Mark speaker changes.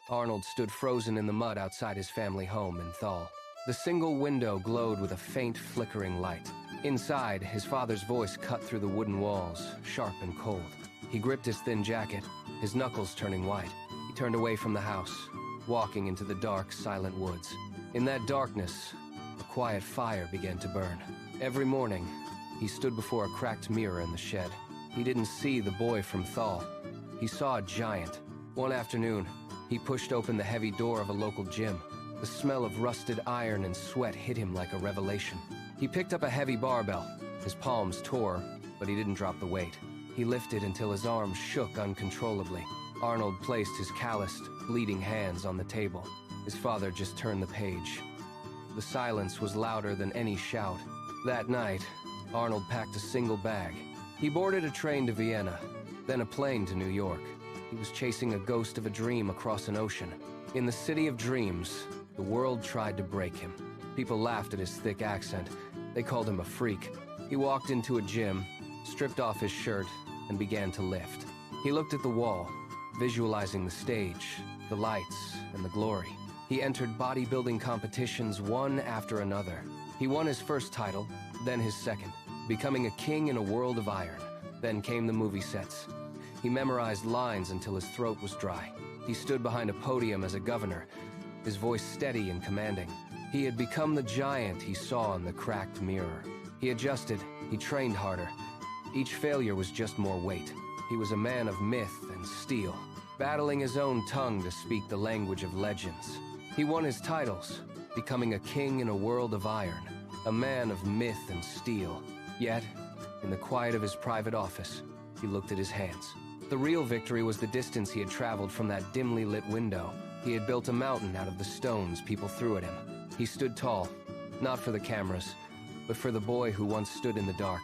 Speaker 1: Arnold stood frozen in the mud outside his family home in Thal. The single window glowed with a faint, flickering light. Inside, his father's voice cut through the wooden walls, sharp and cold. He gripped his thin jacket, his knuckles turning white. He turned away from the house, walking into the dark, silent woods. In that darkness, a quiet fire began to burn. Every morning, he stood before a cracked mirror in the shed. He didn't see the boy from Thal. He saw a giant. One afternoon, he pushed open the heavy door of a local gym. The smell of rusted iron and sweat hit him like a revelation. He picked up a heavy barbell. His palms tore, but he didn't drop the weight. He lifted until his arms shook uncontrollably. Arnold placed his calloused, bleeding hands on the table. His father just turned the page. The silence was louder than any shout. That night, Arnold packed a single bag. He boarded a train to Vienna, then a plane to New York. He was chasing a ghost of a dream across an ocean. In the city of dreams, the world tried to break him. People laughed at his thick accent. They called him a freak. He walked into a gym, stripped off his shirt, and began to lift. He looked at the wall, visualizing the stage, the lights, and the glory. He entered bodybuilding competitions one after another. He won his first title, then his second, becoming a king in a world of iron. Then came the movie sets. He memorized lines until his throat was dry. He stood behind a podium as a governor, his voice steady and commanding. He had become the giant he saw in the cracked mirror. He adjusted, he trained harder. Each failure was just more weight. He was a man of myth and steel, battling his own tongue to speak the language of legends. He won his titles, becoming a king in a world of iron, a man of myth and steel. Yet, in the quiet of his private office, he looked at his hands. The real victory was the distance he had traveled from that dimly lit window. He had built a mountain out of the stones people threw at him. He stood tall, not for the cameras, but for the boy who once stood in the dark.